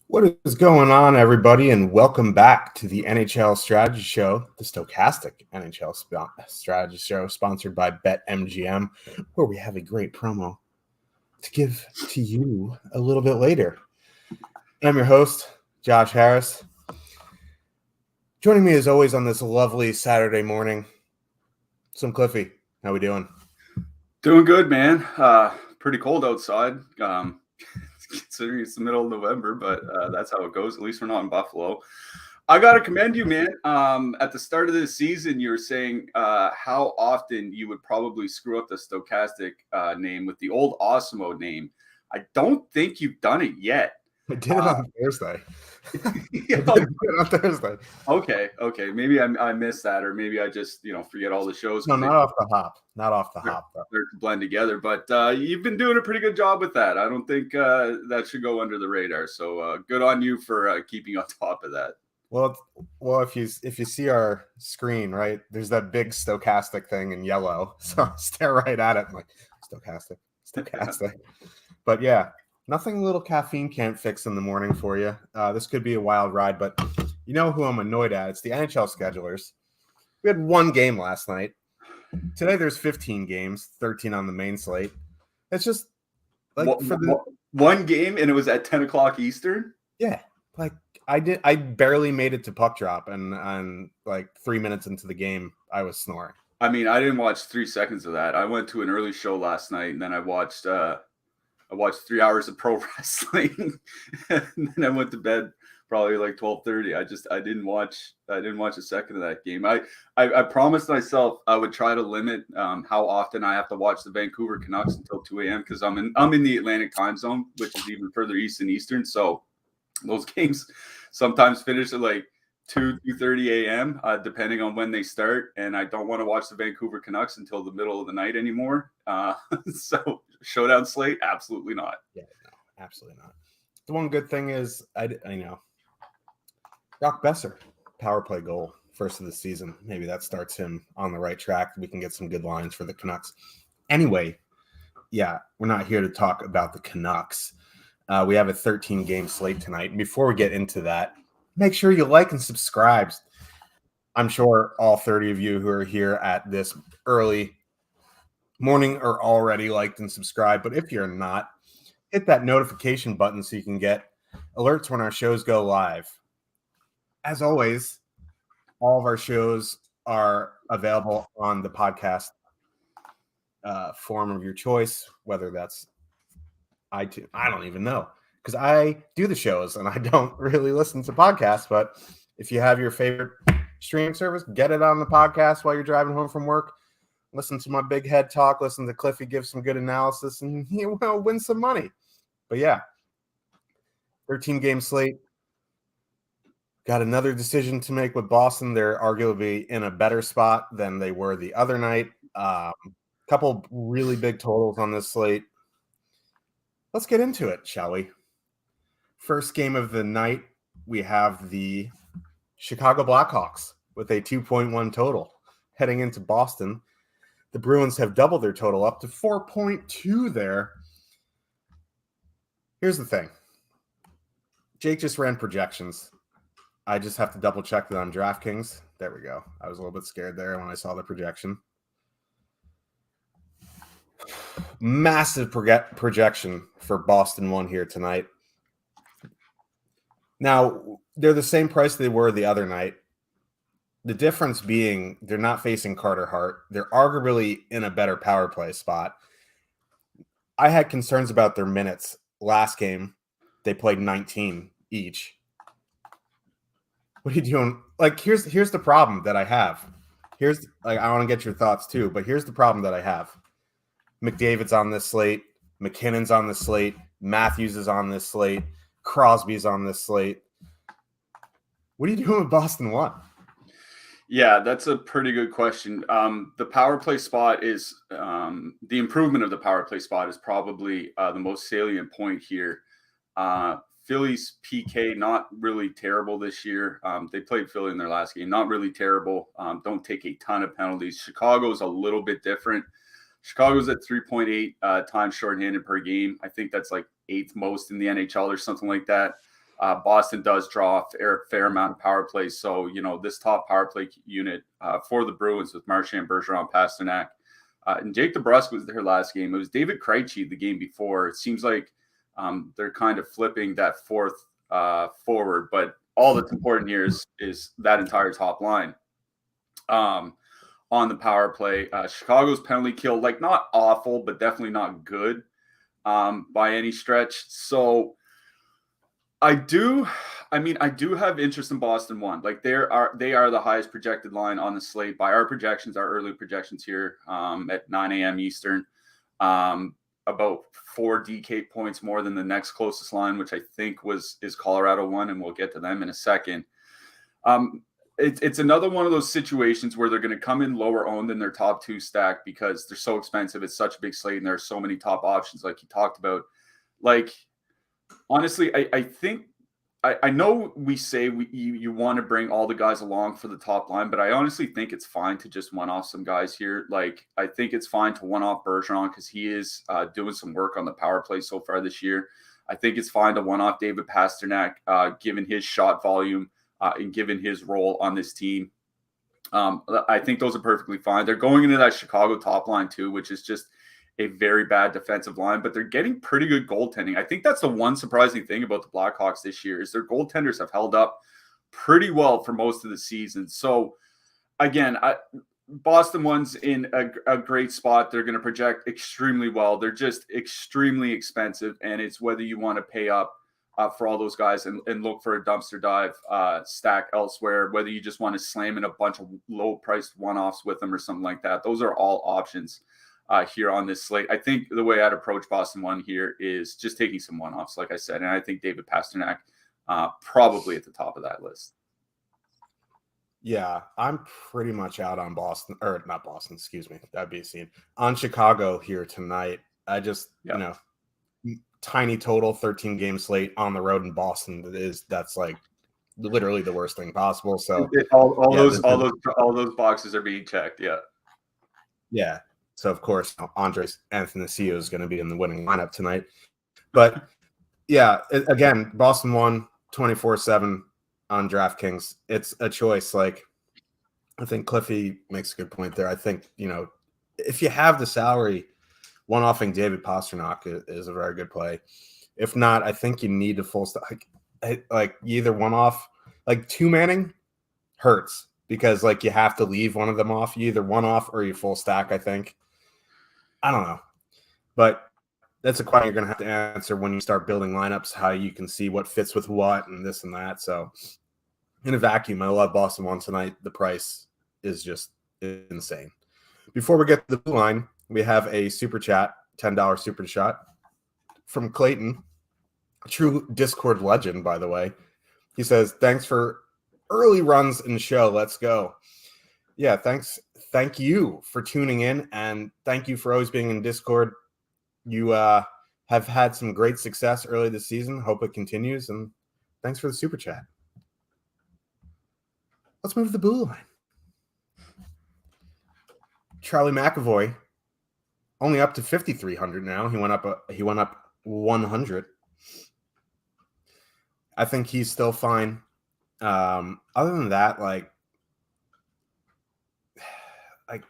What is going on, everybody, and welcome back to the NHL Strategy Show, the Stokastic NHL Strategy Show, sponsored by BetMGM, where we have a great promo to give to you a little bit later. I'm your host, Josh Harris. Joining me, as always, on this lovely Saturday morning, some Cliffy. How we doing? Doing good, man. Pretty cold outside. Considering it's the middle of November, but that's how it goes. At least we're not in Buffalo. I got to commend you, man. At the start of the season, you were saying how often you would probably screw up the Stokastic name with the old Osmo name. I don't think you've done it yet. I did it on Thursday. On Thursday. Okay. Maybe I missed that, or maybe I just forget all the shows. No, not off the hop. Not off the hop, though. They're blend together, but you've been doing a pretty good job with that. I don't think that should go under the radar. So good on you for keeping on top of that. Well, if you see our screen, right, there's that big Stokastic thing in yellow. So I stare right at it. I'm like, Stokastic. But yeah. Nothing a little caffeine can't fix in the morning for you. This could be a wild ride, but you know who I'm annoyed at? It's the NHL schedulers. We had one game last night. Today there's 15 games, 13 on the main slate. It's just like one game, and it was at 10 o'clock Eastern. Yeah, like I barely made it to puck drop, and like 3 minutes into the game, I was snoring. I mean, I didn't watch 3 seconds of that. I went to an early show last night, and then I watched 3 hours of pro wrestling, and then I went to bed probably like 12:30. I didn't watch a second of that game. I promised myself I would try to limit how often I have to watch the Vancouver Canucks until 2 a.m. because I'm in the Atlantic time zone, which is even further east than Eastern. So those games sometimes finish at like 2:30 a.m. Depending on when they start, and I don't want to watch the Vancouver Canucks until the middle of the night anymore. So showdown slate, absolutely not. Yeah, no, absolutely not. The one good thing is I know Brock Besser, power play goal, first of the season. Maybe that starts him on the right track. We can get some good lines for the Canucks. Anyway, yeah, we're not here to talk about the Canucks. We have a 13-game slate tonight. And before we get into that, make sure you like and subscribe. I'm sure all 30 of you who are here at this early morning are already liked and subscribed. But if you're not, hit that notification button so you can get alerts when our shows go live. As always, all of our shows are available on the podcast form of your choice, whether that's iTunes. I don't even know, because I do the shows and I don't really listen to podcasts. But if you have your favorite streaming service, get it on the podcast while you're driving home from work. Listen to my big head talk. Listen to Cliffy give some good analysis, and you will win some money. But yeah, 13-game slate. got another decision to make with Boston. They're arguably in a better spot than they were the other night. Couple really big totals on this slate. Let's get into it, shall we? First game of the night, we have the Chicago Blackhawks with a 2.1 total heading into Boston. The Bruins have doubled their total up to 4.2 there. Here's the thing. Jake just ran projections. I just have to double check that on DraftKings. There we go. I was a little bit scared there when I saw the projection. Massive projection for Boston 1 here tonight. Now, they're the same price they were the other night. The difference being they're not facing Carter Hart. They're arguably in a better power play spot. I had concerns about their minutes. Last game, they played 19 each. What are you doing? Like, here's the problem that I have. I want to get your thoughts too, but here's the problem that I have. McDavid's on this slate. McKinnon's on this slate. Matthews is on this slate. Crosby's on this slate. What are you doing with Boston 1? Yeah, that's a pretty good question. The power play spot is the improvement of the power play spot is probably the most salient point here. Philly's PK, not really terrible this year. They played Philly in their last game, not really terrible. Don't take a ton of penalties. Chicago's a little bit different. Chicago's at 3.8 times shorthanded per game. I think that's like 8th most in the NHL or something like that. Boston does draw a fair amount of power plays. So, this top power play unit for the Bruins with Marchand, Bergeron, Pasternak, and Jake DeBrusk was their last game. It was David Krejci the game before. It seems like they're kind of flipping that fourth forward. But all that's important here is that entire top line. On the power play, Chicago's penalty kill, like not awful, but definitely not good by any stretch. So I do have interest in Boston 1. Like they are the highest projected line on the slate by our projections, our early projections here at 9 a.m. Eastern. About 4 DK points more than the next closest line, which I think is Colorado 1, and we'll get to them in a second. It's another one of those situations where they're going to come in lower owned than their top 2 stack because they're so expensive. It's such a big slate and there are so many top options like you talked about. Like, honestly, I think I know we say you want to bring all the guys along for the top line, but I honestly think it's fine to just one-off some guys here. Like, I think it's fine to one-off Bergeron because he is doing some work on the power play so far this year. I think it's fine to one-off David Pasternak given his shot volume. And given his role on this team, I think those are perfectly fine. They're going into that Chicago top line too, which is just a very bad defensive line, but they're getting pretty good goaltending. I think that's the one surprising thing about the Blackhawks this year is their goaltenders have held up pretty well for most of the season. So again, Boston 1's in a great spot. They're going to project extremely well. They're just extremely expensive, and it's whether you want to pay up for all those guys and look for a dumpster dive stack elsewhere, whether you just want to slam in a bunch of low-priced one-offs with them or something like that. Those are all options here on this slate. I think the way I'd approach Boston 1 here is just taking some one-offs, like I said, and I think David Pasternak probably at the top of that list. Yeah, I'm pretty much out on Boston, or not Boston, excuse me. That'd be a scene. On Chicago here tonight. I just, tiny total 13 game slate on the road in Boston that's like literally the worst thing possible. So all those boxes are being checked. Yeah. So of course Andres Athanasiou is going to be in the winning lineup tonight. But yeah, again, Boston 1 24/7 on DraftKings. It's a choice. Like I think Cliffy makes a good point there. I think if you have the salary, one-offing David Pasternak is a very good play. If not, I think you need a full stack. Like you either one-off, like two-manning hurts because like you have to leave one of them off. You either one-off or you full stack, I think. I don't know. But that's a question you're going to have to answer when you start building lineups, how you can see what fits with what and this and that. So in a vacuum, I love Boston 1 tonight. The price is just insane. Before we get to the blue line, we have a super chat, $10 super chat from Clayton, true Discord legend, by the way. He says, thanks for early runs in the show. Let's go. Yeah, thank you for tuning in, and thank you for always being in Discord. You have had some great success early this season. Hope it continues, and thanks for the super chat. Let's move to the blue line. Charlie McAvoy only up to 5,300 now. He went up 100. I think he's still fine. Other than that, like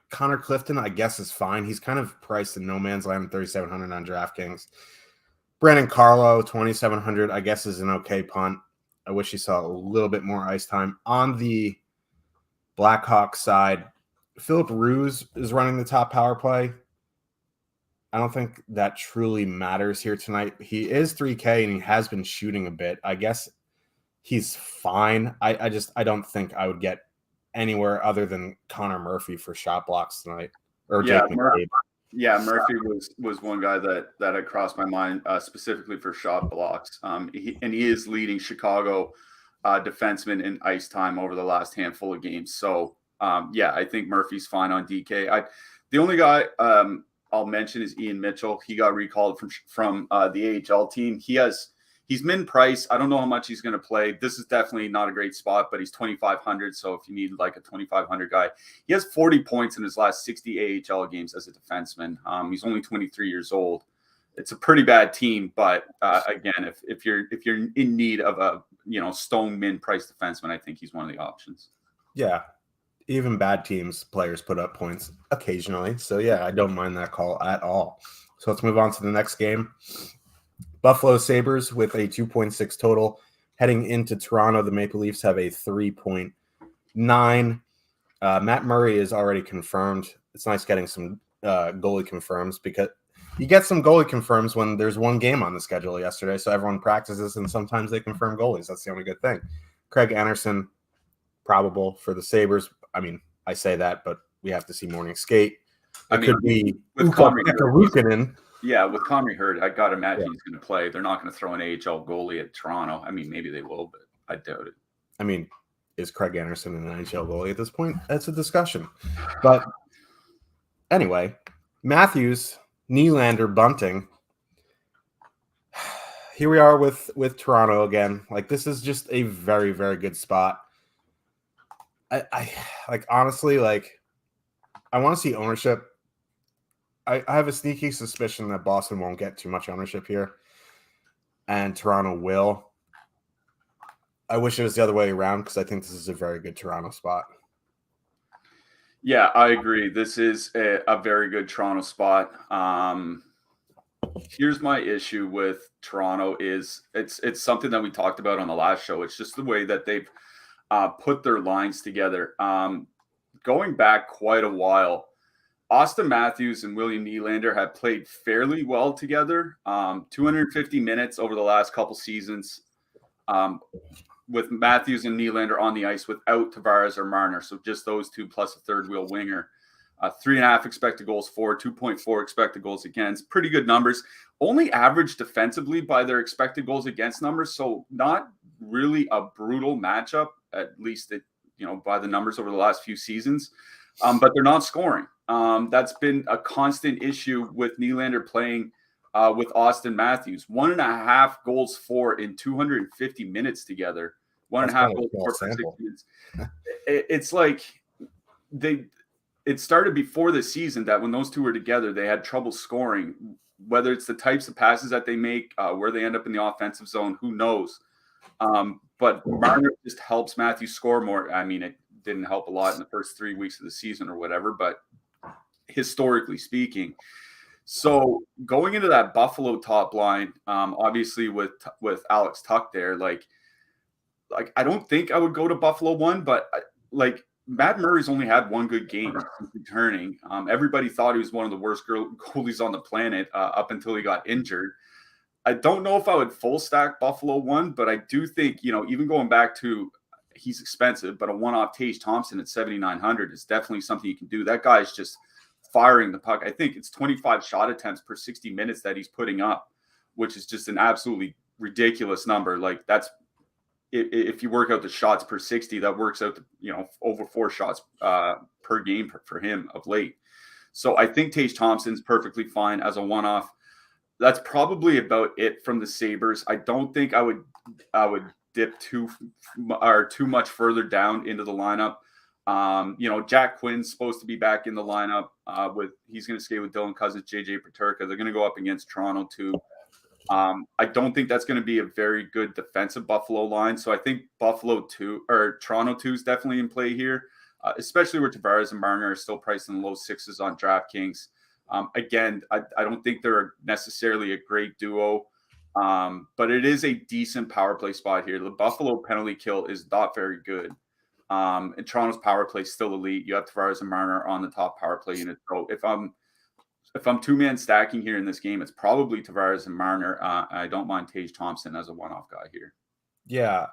Connor Clifton, I guess, is fine. He's kind of priced in no man's land, 3,700 on DraftKings. Brandon Carlo, 2,700, I guess, is an okay punt. I wish he saw a little bit more ice time. On the Blackhawks side, Philip Ruse is running the top power play. I don't think that truly matters here tonight. He is 3K and he has been shooting a bit. I guess he's fine. I don't think I would get anywhere other than Connor Murphy for shot blocks tonight. Or Jake McCabe. Murphy was one guy that had crossed my mind specifically for shot blocks. He is leading Chicago defensemen in ice time over the last handful of games. So I think Murphy's fine on DK. The only guy I'll mention is Ian Mitchell. He got recalled from the AHL team. He's min price. I don't know how much he's going to play. This is definitely not a great spot, but he's 2,500. So if you need like a 2,500 guy, he has 40 points in his last 60 AHL games as a defenseman. He's only 23 years old. It's a pretty bad team, but again, if you're in need of a stone min price defenseman, I think he's one of the options. Yeah. Even bad teams, players put up points occasionally. So, yeah, I don't mind that call at all. So, let's move on to the next game. Buffalo Sabres with a 2.6 total. Heading into Toronto, the Maple Leafs have a 3.9. Matt Murray is already confirmed. It's nice getting some goalie confirms because you get some goalie confirms when there's one game on the schedule yesterday. So, everyone practices, and sometimes they confirm goalies. That's the only good thing. Craig Anderson, probable for the Sabres. I mean, I say that, but we have to see morning skate. Could be with Conry Hurd. Yeah, with Conry Hurd, I got to imagine he's going to play. They're not going to throw an AHL goalie at Toronto. I mean, maybe they will, but I doubt it. I mean, is Craig Anderson an NHL goalie at this point? That's a discussion. But anyway, Matthews, Nylander, Bunting. Here we are with Toronto again. Like, this is just a very, very good spot. I like, honestly, like, I want to see ownership. I have a sneaky suspicion that Boston won't get too much ownership here, and Toronto will. I wish it was the other way around because I think this is a very good Toronto spot. Yeah, I agree. This is a very good Toronto spot. Here's my issue with Toronto is it's something that we talked about on the last show. It's just the way that they've put their lines together. Going back quite a while, Austin Matthews and William Nylander have played fairly well together. 250 minutes over the last couple seasons with Matthews and Nylander on the ice without Tavares or Marner. So just those two plus a third wheel winger. 3.5 expected goals for, 2.4 expected goals against. Pretty good numbers. Only average defensively by their expected goals against numbers. So not really a brutal matchup, at least by the numbers over the last few seasons. But they're not scoring. That's been a constant issue with Nylander playing with Austin Matthews. 1.5 goals for in 250 minutes together. 1.5 goals for 60 minutes. It's like it started before the season that when those two were together, they had trouble scoring. Whether it's the types of passes that they make, where they end up in the offensive zone, who knows? But Marner just helps Matthews score more. I mean, it didn't help a lot in the first 3 weeks of the season or whatever, but historically speaking. So going into that Buffalo top line, obviously with Alex Tuck there, like I don't think I would go to Buffalo 1, but like Matt Murray's only had one good game since returning. Everybody thought he was one of the worst goalies on the planet up until he got injured. I don't know if I would full stack Buffalo 1, but I do think, even going back to he's expensive, but a one-off Tage Thompson at 7,900 is definitely something you can do. That guy's just firing the puck. I think it's 25 shot attempts per 60 minutes that he's putting up, which is just an absolutely ridiculous number. Like if you work out the shots per 60, that works out to, over 4 shots per game for him of late. So I think Tage Thompson's perfectly fine as a one-off. That's probably about it from the Sabres. I don't think I would dip too much further down into the lineup. Jack Quinn's supposed to be back in the lineup. He's going to skate with Dylan Cousins, JJ Peterka. They're going to go up against Toronto too. I don't think that's going to be a very good defensive Buffalo line. So I think Toronto 2 is definitely in play here, especially where Tavares and Marner are still priced in the low 6s on DraftKings. Again, I don't think they're necessarily a great duo, but it is a decent power play spot here. The Buffalo penalty kill is not very good. And Toronto's power play is still elite. You have Tavares and Marner on the top power play unit. So if I'm 2-man stacking here in this game, it's probably Tavares and Marner. I don't mind Tage Thompson as a one-off guy here. Yeah.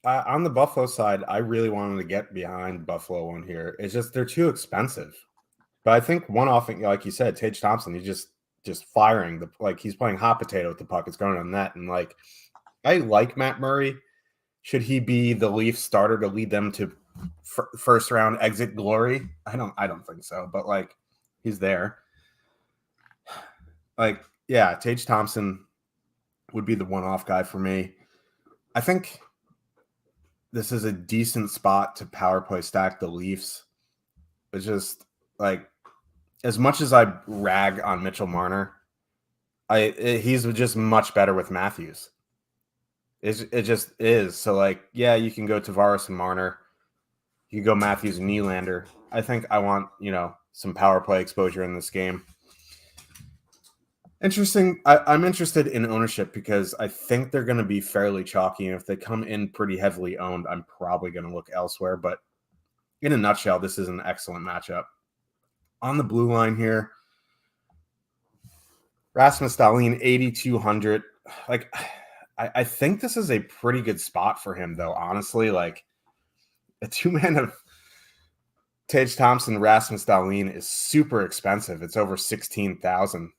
On the Buffalo side, I really wanted to get behind Buffalo one here. It's just they're too expensive. But I think one-off, like you said, Tage Thompson, he's just firing. He's playing hot potato with the puck. It's going on net. And, I like Matt Murray. Should he be the Leafs starter to lead them to first-round exit glory? I don't think so. But, he's there. Tage Thompson would be the one-off guy for me. I think this is a decent spot to power play stack the Leafs. It's just as much as I rag on Mitchell Marner, he's just much better with Matthews. It just is. So you can go Tavares and Marner. You can go Matthews and Nylander. I think I want, some power play exposure in this game. Interesting. I'm interested in ownership because I think they're going to be fairly chalky. And if they come in pretty heavily owned, I'm probably going to look elsewhere. But in a nutshell, this is an excellent matchup. On the blue line here, Rasmus Dahlin, 8,200. I think this is a pretty good spot for him, though, honestly. A 2-man of Tage Thompson, Rasmus Dahlin is super expensive. It's over 16,000.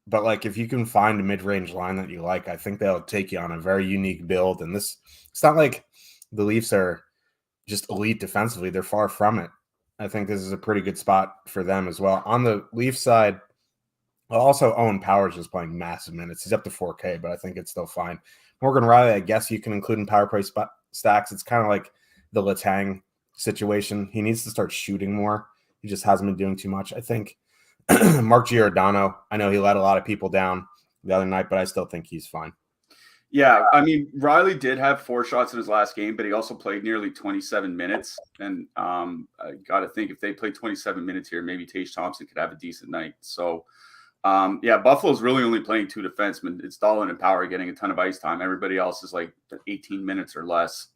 But if you can find a mid-range line that you like, I think they'll take you on a very unique build. And it's not like the Leafs are just elite defensively. They're far from it. I think this is a pretty good spot for them as well. On the Leafs side, also Owen Powers is playing massive minutes. He's up to 4K, but I think it's still fine. Morgan Riley, I guess you can include in power play stacks. It's kind of like the Letang situation. He needs to start shooting more. He just hasn't been doing too much. I think Mark Giordano, I know he let a lot of people down the other night, but I still think he's fine. Yeah, Riley did have 4 shots in his last game, but he also played nearly 27 minutes. And I got to think if they play 27 minutes here, maybe Tage Thompson could have a decent night. So, Buffalo's really only playing 2 defensemen. It's Dahlin and Power getting a ton of ice time. Everybody else is 18 minutes or less.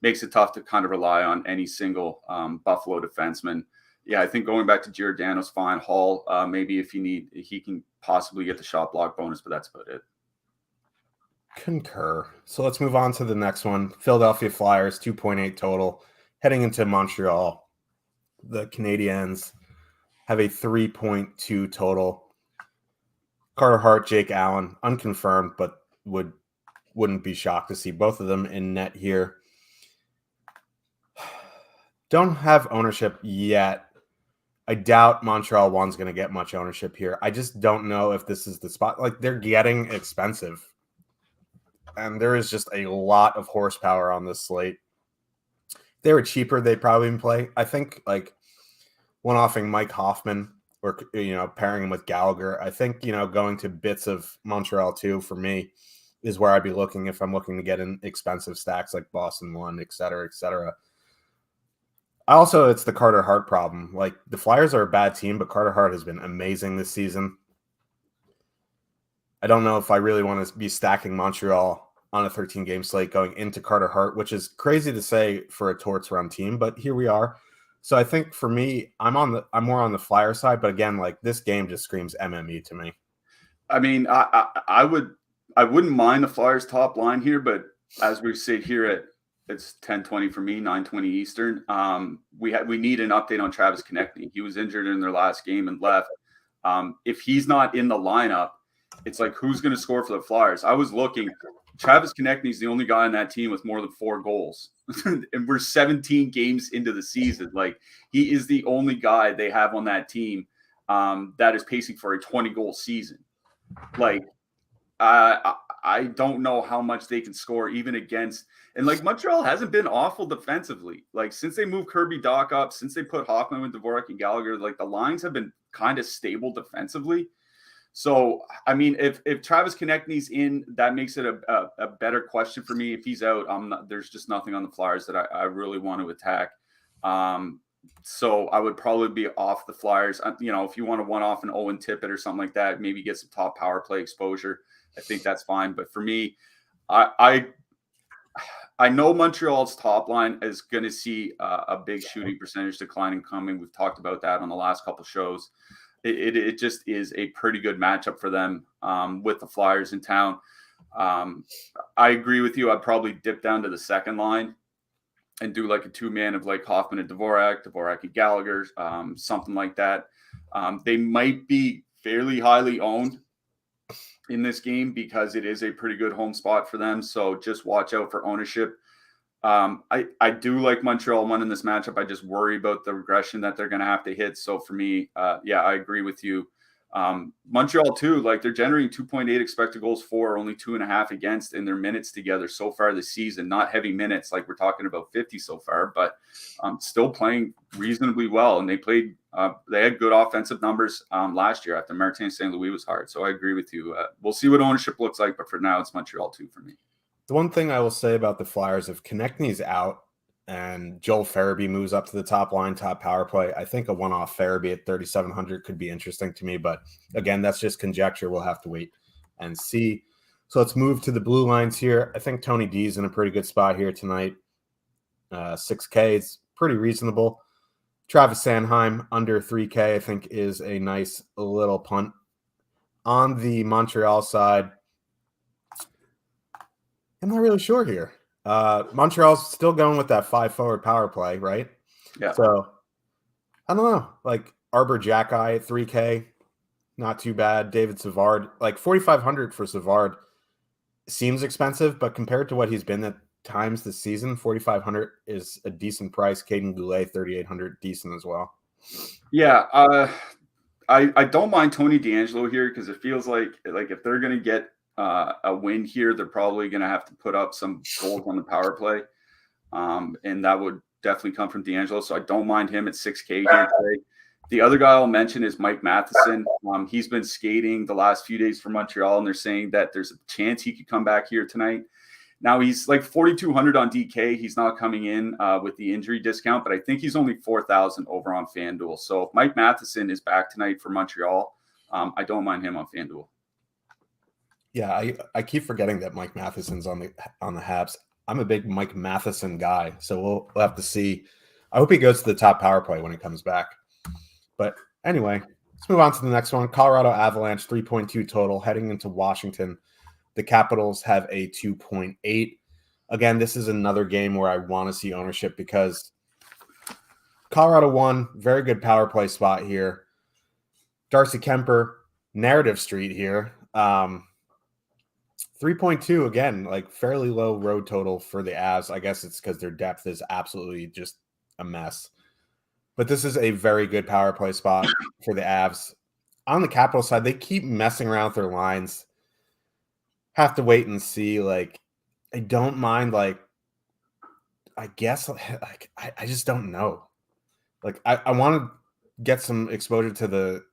Makes it tough to kind of rely on any single Buffalo defenseman. Yeah, I think going back to Giordano's fine. Hall, maybe if you need, he can possibly get the shot block bonus, but that's about it. Concur. So let's move on to the next one. Philadelphia Flyers, 2.8 total. Heading into Montreal, the Canadiens have a 3.2 total. Carter Hart, Jake Allen, unconfirmed, but wouldn't be shocked to see both of them in net here. Don't have ownership yet. I doubt Montreal 1's going to get much ownership here. I just don't know if this is the spot. They're getting expensive. And there is just a lot of horsepower on this slate. If they were cheaper, they'd probably play. I think one-offing Mike Hoffman or, pairing him with Gallagher. I think, going to bits of Montreal 2 for me is where I'd be looking if I'm looking to get in expensive stacks like Boston 1, et cetera, et cetera. Also, it's the Carter Hart problem. The Flyers are a bad team, but Carter Hart has been amazing this season. I don't know if I really want to be stacking Montreal on a 13-game slate going into Carter Hart, which is crazy to say for a Torts run team, but here we are. So I think for me, I'm more on the Flyer side, but again, this game just screams MME to me. I wouldn't mind the Flyers top line here, but as we sit here it's 10:20 for me, 9:20 Eastern. We need an update on Travis Konechny. He was injured in their last game and left. If he's not in the lineup, it's who's going to score for the Flyers? I was looking. Travis Konechny is the only guy on that team with more than 4 goals. And we're 17 games into the season. Like, he is the only guy they have on that team that is pacing for a 20-goal season. Like, I don't know how much they can score even against. And, like, Montreal hasn't been awful defensively. Like, since they moved Kirby Dach up, since they put Hoffman with Dvorak and Gallagher, like, the lines have been kind of stable defensively. So, I mean, if Travis Konechny's in, that makes it a better question for me. If he's out, there's just nothing on the Flyers that I really want to attack. So I would probably be off the Flyers. You know, if you want to one-off an Owen Tippett or something like that, maybe get some top power play exposure, I think that's fine. But for me, I know Montreal's top line is going to see a big shooting percentage decline coming. We've talked about that on the last couple shows. It just is a pretty good matchup for them with the Flyers in town. I agree with you. I'd probably dip down to the second line and do like a 2-man of like Hoffman and Dvorak and Gallagher, something like that. They might be fairly highly owned in this game because it is a pretty good home spot for them. So just watch out for ownership. I do like Montreal winning this matchup. I just worry about the regression that they're going to have to hit. So for me, yeah, I agree with you. Montreal too, like they're generating 2.8 expected goals for, only 2.5 against in their minutes together so far this season. Not heavy minutes, like we're talking about 50 so far, but still playing reasonably well. And they played, they had good offensive numbers last year after Martin St. Louis was hard. So I agree with you. We'll see what ownership looks like, but for now it's Montreal too for me. The one thing I will say about the Flyers, if Konechny's out and Joel Farabee moves up to the top line, top power play, I think a one-off Farabee at 3,700 could be interesting to me. But again, that's just conjecture. We'll have to wait and see. So let's move to the blue lines here. I think Tony D's in a pretty good spot here tonight. 6K is pretty reasonable. Travis Sanheim under 3K, I think, is a nice little punt. On the Montreal side, I'm not really sure here. Montreal's still going with that 5-forward power play, right? Yeah. So I don't know. Like Arbor Jackeye at 3K, not too bad. David Savard, like 4,500 for Savard seems expensive, but compared to what he's been at times this season, 4,500 is a decent price. Caden Goulet, 3,800, decent as well. Yeah. I don't mind Tony DeAngelo here because it feels like if they're going to get a win here, they're probably going to have to put up some goals on the power play. And that would definitely come from DeAngelo. So I don't mind him at 6K here today. The other guy I'll mention is Mike Matheson. He's been skating the last few days for Montreal, and they're saying that there's a chance he could come back here tonight. Now he's like 4,200 on DK. He's not coming in with the injury discount, but I think he's only 4,000 over on FanDuel. So if Mike Matheson is back tonight for Montreal, I don't mind him on FanDuel. Yeah, I keep forgetting that Mike Matheson's on the Habs. I'm a big Mike Matheson guy, so we'll have to see. I hope he goes to the top power play when he comes back. But anyway, let's move on to the next one. Colorado Avalanche, 3.2 total, heading into Washington. The Capitals have a 2.8. Again, this is another game where I want to see ownership because Colorado won. Very good power play spot here. Darcy Kemper, Narrative Street here. 3.2, again, like fairly low road total for the Avs. I guess it's because their depth is absolutely just a mess. But this is a very good power play spot for the Avs. On the Capital side, they keep messing around with their lines. Have to wait and see. Like, I don't mind, like, I guess, like, I just don't know. Like, I want to get some exposure to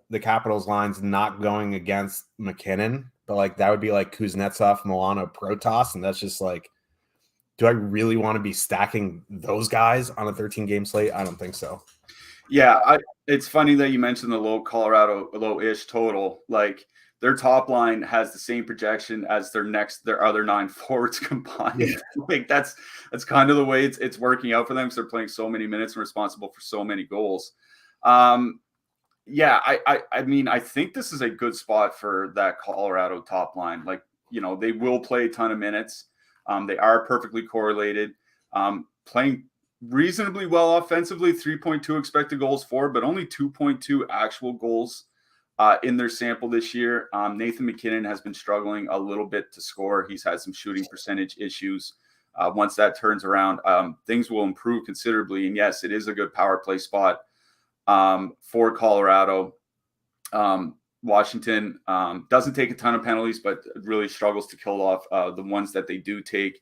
the Capitals lines not going against McKinnon, but like that would be like Kuznetsov, Milano, Protas, and that's just like, do I really want to be stacking those guys on a 13-game slate? I don't think so. Yeah, it's funny that you mentioned the low-ish total. Like their top line has the same projection as their other 9 forwards combined. Yeah. Like that's kind of the way it's working out for them because they're playing so many minutes and responsible for so many goals. Yeah, I mean, I think this is a good spot for that Colorado top line. Like, you know, they will play a ton of minutes. They are perfectly correlated, playing reasonably well offensively, 3.2 expected goals for, but only 2.2 actual goals in their sample this year. Nathan McKinnon has been struggling a little bit to score. He's had some shooting percentage issues. Once that turns around, things will improve considerably. And yes, it is a good power play spot for Colorado. Washington doesn't take a ton of penalties, but really struggles to kill off the ones that they do take.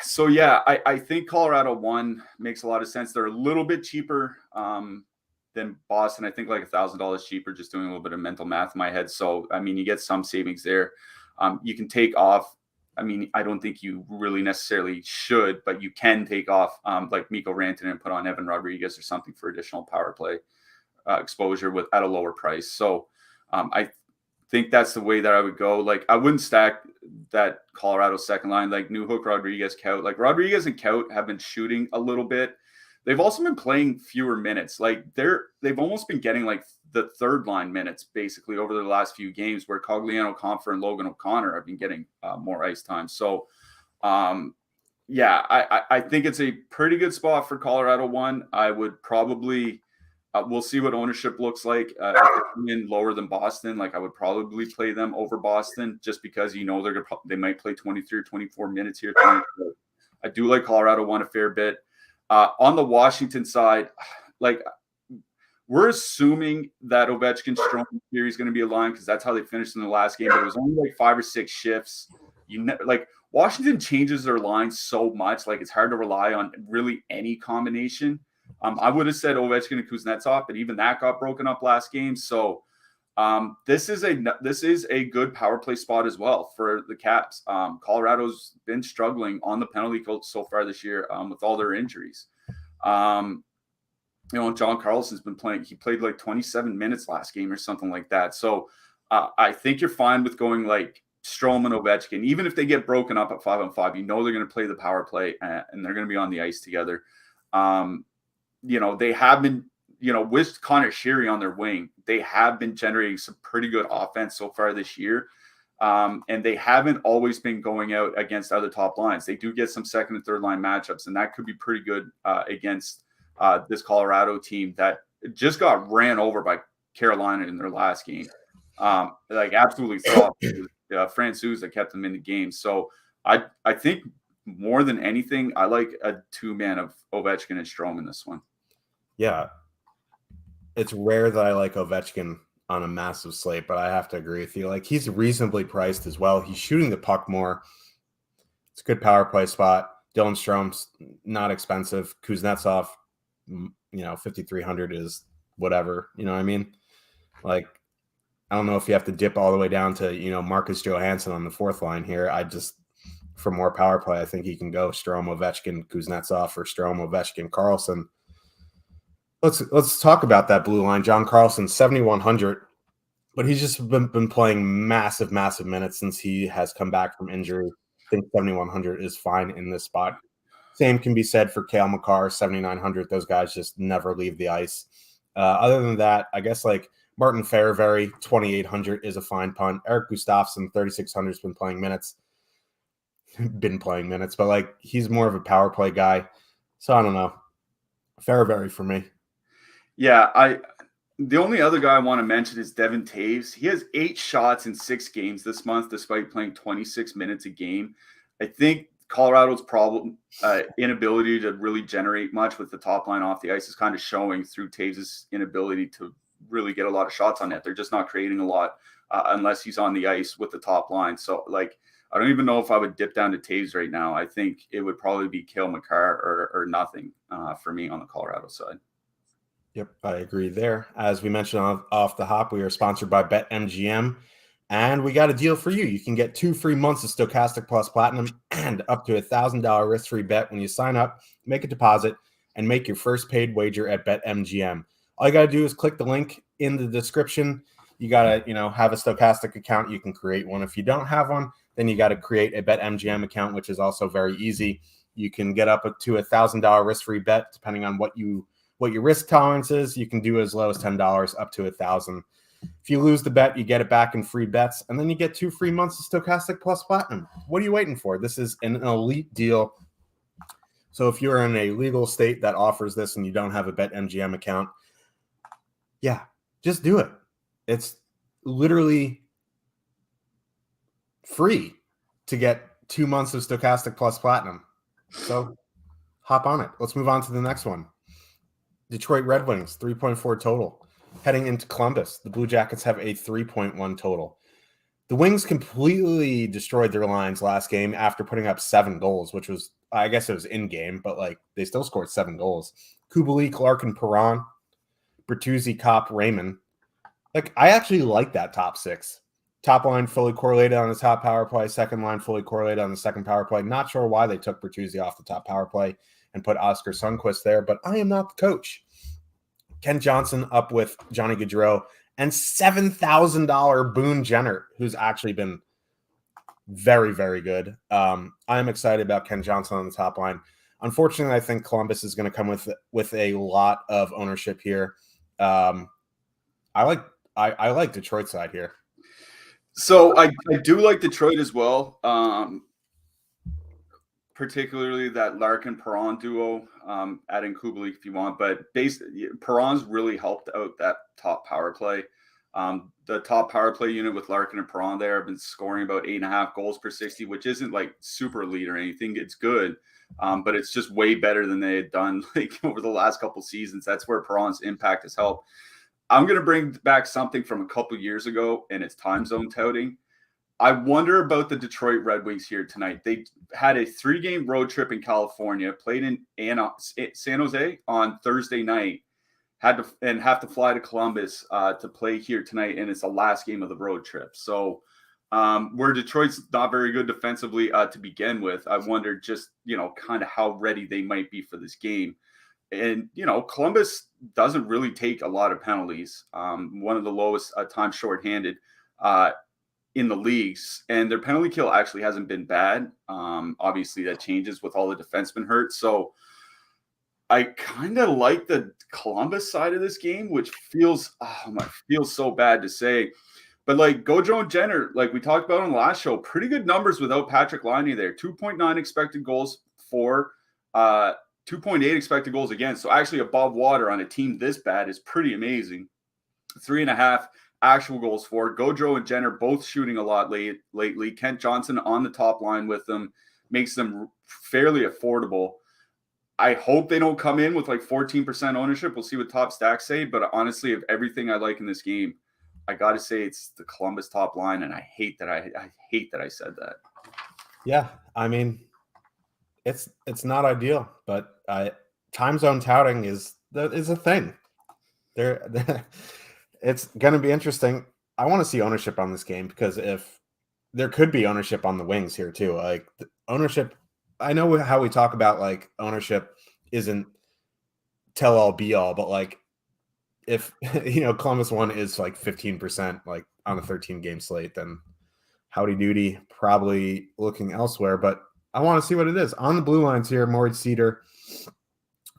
So yeah, I think Colorado 1 makes a lot of sense. They're a little bit cheaper than Boston. I think like $1,000 cheaper, just doing a little bit of mental math in my head. So, I mean, you get some savings there. You can take off. I mean, I don't think you really necessarily should, but you can take off like Mikko Rantanen and put on Evan Rodriguez or something for additional power play exposure at a lower price. So I think that's the way that I would go. Like, I wouldn't stack that Colorado second line, like Newhook, Rodriguez, Kaut. Like, Rodriguez and Kaut have been shooting a little bit. They've also been playing fewer minutes. Like, they've almost been getting like the third line minutes basically over the last few games, where Cogliano, Compher, and Logan O'Connor have been getting more ice time. So yeah, I think it's a pretty good spot for Colorado 1. I would probably we'll see what ownership looks like. If they're in lower than Boston, like, I would probably play them over Boston, just because they might play 23 or 24 minutes here. I do like Colorado 1 a fair bit. On the Washington side, like, we're assuming that Ovechkin Strome theory is going to be aligned, because that's how they finished in the last game. But it was only like 5 or 6 shifts. Like, Washington changes their line so much, like, it's hard to rely on really any combination. I would have said Ovechkin and Kuznetsov, but even that got broken up last game. So this is a good power play spot as well for the Caps. Colorado's been struggling on the penalty kill so far this year with all their injuries. John Carlson's been playing. He played like 27 minutes last game or something like that. So I think you're fine with going like Strome and Ovechkin, even if they get broken up at 5-on-5. They're going to play the power play and they're going to be on the ice together. They have been, with Connor Sheary on their wing, they have been generating some pretty good offense so far this year. And they haven't always been going out against other top lines. They do get some second and third line matchups, and that could be pretty good against this Colorado team that just got ran over by Carolina in their last game. Absolutely thought Francouz that kept them in the game. So I think more than anything, I like a 2-man of Ovechkin and Strome in this one. Yeah. It's rare that I like Ovechkin on a massive slate, but I have to agree with you. Like, he's reasonably priced as well. He's shooting the puck more. It's a good power play spot. Dylan Strome's not expensive. Kuznetsov, 5,300 is whatever. You know what I mean? Like, I don't know if you have to dip all the way down to, Marcus Johansson on the fourth line here. For more power play, I think he can go Strome, Ovechkin, Kuznetsov, or Strome, Ovechkin, Carlson. Let's talk about that blue line. John Carlson, 7,100, but he's just been playing massive minutes since he has come back from injury. I think 7,100 is fine in this spot. Same can be said for Cale Makar, 7,900. Those guys just never leave the ice. Other than that, I guess like Martin Fairvary, 2,800 is a fine punt. Eric Gustafsson, 3,600 has been playing minutes, but like, he's more of a power play guy. So I don't know. Fairvary for me. Yeah, the only other guy I want to mention is Devin Taves. He has 8 shots in 6 games this month, despite playing 26 minutes a game. I think Colorado's problem, inability to really generate much with the top line off the ice, is kind of showing through Taves' inability to really get a lot of shots on net. They're just not creating a lot unless he's on the ice with the top line. So, like, I don't even know if I would dip down to Taves right now. I think it would probably be Cale Makar or nothing for me on the Colorado side. Yep, I agree there. As we mentioned off the hop, we are sponsored by BetMGM, and we got a deal for you. You can get 2 free months of Stokastic Plus Platinum and up to $1,000 risk-free bet when you sign up, make a deposit, and make your first paid wager at BetMGM. All you got to do is click the link in the description. You got to, have a Stokastic account. You can create one. If you don't have one, then you got to create a BetMGM account, which is also very easy. You can get up to $1,000 risk-free bet, depending on what your risk tolerance is. You can do as low as $10 up to $1,000. If you lose the bet, you get it back in free bets, and then you get 2 free months of Stokastic Plus Platinum. What are you waiting for? This is an elite deal. So if you're in a legal state that offers this and you don't have a BetMGM account, yeah, just do it. It's literally free to get 2 months of Stokastic plus Platinum. So hop on it. Let's move on to the next one. Detroit Red Wings, 3.4 total. Heading into Columbus, the Blue Jackets have a 3.1 total. The Wings completely destroyed their lines last game after putting up 7 goals, which was, I guess it was in game, but like they still scored 7 goals. Kubalik, Larkin, Perron, Bertuzzi, Kopp, Raymond. Like, I actually like that top 6. Top line fully correlated on the top power play. Second line fully correlated on the second power play. Not sure why they took Bertuzzi off the top power play and put Oscar Sundqvist there, but I am not the coach. Ken Johnson up with Johnny Gaudreau and $7,000 Boone Jenner, who's actually been very, very good. I am excited about Ken Johnson on the top line. Unfortunately, I think Columbus is going to come with a lot of ownership here. I like Detroit's side here. So I do like Detroit as well, particularly that Larkin-Perron duo, adding Kubalik if you want. But Perron's really helped out that top power play. The top power play unit with Larkin and Perron there have been scoring about 8.5 goals per 60, which isn't like super elite or anything. It's good, but it's just way better than they had done like over the last couple seasons. That's where Perron's impact has helped. I'm going to bring back something from a couple years ago, and it's time zone touting. I wonder about the Detroit Red Wings here tonight. They had a 3-game road trip in California, played in San Jose on Thursday night, have to fly to Columbus to play here tonight, and it's the last game of the road trip. So where Detroit's not very good defensively to begin with, I wonder just, kind of how ready they might be for this game. And, Columbus doesn't really take a lot of penalties. One of the lowest times shorthanded in the leagues. And their penalty kill actually hasn't been bad. Obviously, that changes with all the defensemen hurt. So I kind of like the Columbus side of this game, which feels so bad to say. But like Gaudreau and Jenner, like we talked about on the last show, pretty good numbers without Patrick Laine there. 2.9 expected goals for 2.8 expected goals against. So actually above water on a team this bad is pretty amazing. 3.5 actual goals for. Gaudreau and Jenner both shooting a lot lately. Kent Johnson on the top line with them makes them fairly affordable. I hope they don't come in with like 14% ownership. We'll see what top stacks say. But honestly, of everything I like in this game, I got to say it's the Columbus top line. And I hate that I said that. Yeah, I mean, it's not ideal, but time zone touting is a thing. It's going to be interesting. I want to see ownership on this game because if there could be ownership on the Wings here too, like ownership. I know how we talk about like ownership isn't tell all be all, but like if Columbus one is like 15% like on a 13 game slate, then howdy doody, probably looking elsewhere. But I want to see what it is. On the blue lines here, Moritz Seider,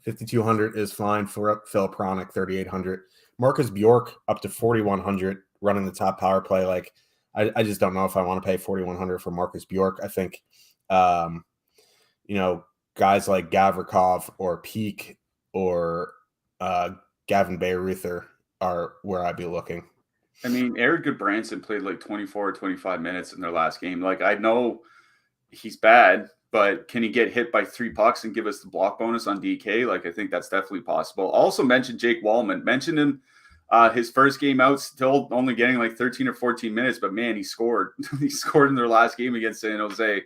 5,200 is fine. For Phil Pronik, 3,800. Marcus Bjork up to 4,100 running the top power play. Like, I just don't know if I want to pay 4,100 for Marcus Bjork. I think, guys like Gavrikov or Peak or Gavin Bayreuther are where I'd be looking. I mean, Eric Goodbranson played like 24 or 25 minutes in their last game. Like, I know he's bad, but can he get hit by 3 pucks and give us the block bonus on DK? Like, I think that's definitely possible. Also mentioned Jake Wallman. Mentioned him his first game out, still only getting like 13 or 14 minutes, but man, he scored. He scored in their last game against San Jose.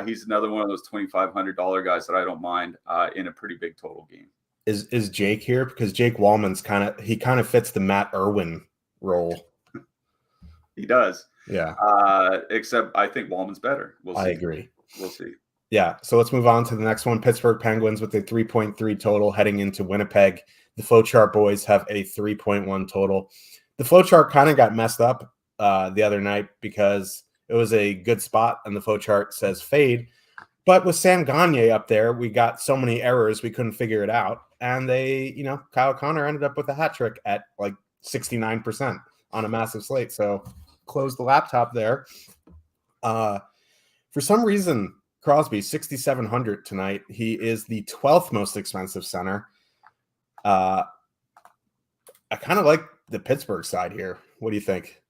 He's another one of those $2,500 guys that I don't mind in a pretty big total game. Is Jake here? Because Jake Wallman's kind of fits the Matt Irwin role. He does. Yeah. Except I think Wallman's better. We'll see. I agree. We'll see. Yeah. So let's move on to the next one. Pittsburgh Penguins with a 3.3 total heading into Winnipeg. The Flowchart boys have a 3.1 total. The Flowchart kind of got messed up the other night because it was a good spot and the Flowchart says fade. But with Sam Gagner up there, we got so many errors we couldn't figure it out. And Kyle Connor ended up with a hat trick at like 69% on a massive slate. So close the laptop there. For some reason, Crosby, 6,700 tonight. He is the 12th most expensive center. I kind of like the Pittsburgh side here. What do you think?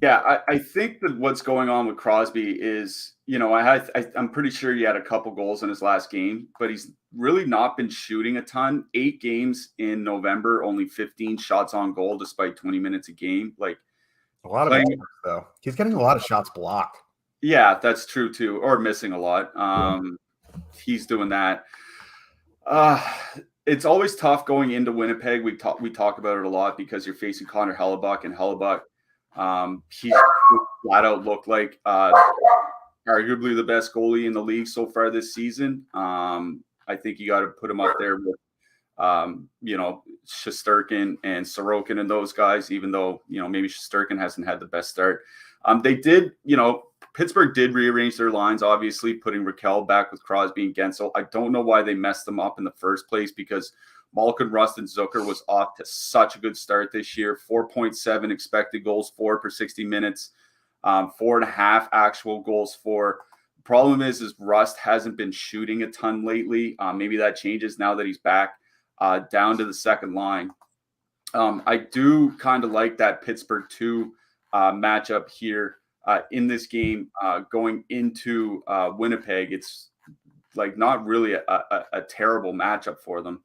Yeah, I think that what's going on with Crosby is, I'm pretty sure he had a couple goals in his last game, but he's really not been shooting a ton. 8 games in November, only 15 shots on goal despite 20 minutes a game. Like a lot of it, though. He's getting a lot of shots blocked. Yeah, that's true too, or missing a lot. He's doing that. It's always tough going into Winnipeg. We talk about it a lot because you're facing Connor Hellebuck, and Hellebuck, he flat out looked like arguably the best goalie in the league so far this season. I think you got to put him up there with, Shesterkin and Sorokin and those guys, even though, maybe Shesterkin hasn't had the best start. Pittsburgh did rearrange their lines, obviously, putting Raquel back with Crosby and Gensel. I don't know why they messed them up in the first place because Malkin, Rust, and Zucker was off to such a good start this year. 4.7 expected goals for per 60 minutes, 4.5 actual goals for. Problem is Rust hasn't been shooting a ton lately. Maybe that changes now that he's back down to the second line. I do kind of like that Pittsburgh 2 matchup here in this game going into Winnipeg. It's like not really a terrible matchup for them.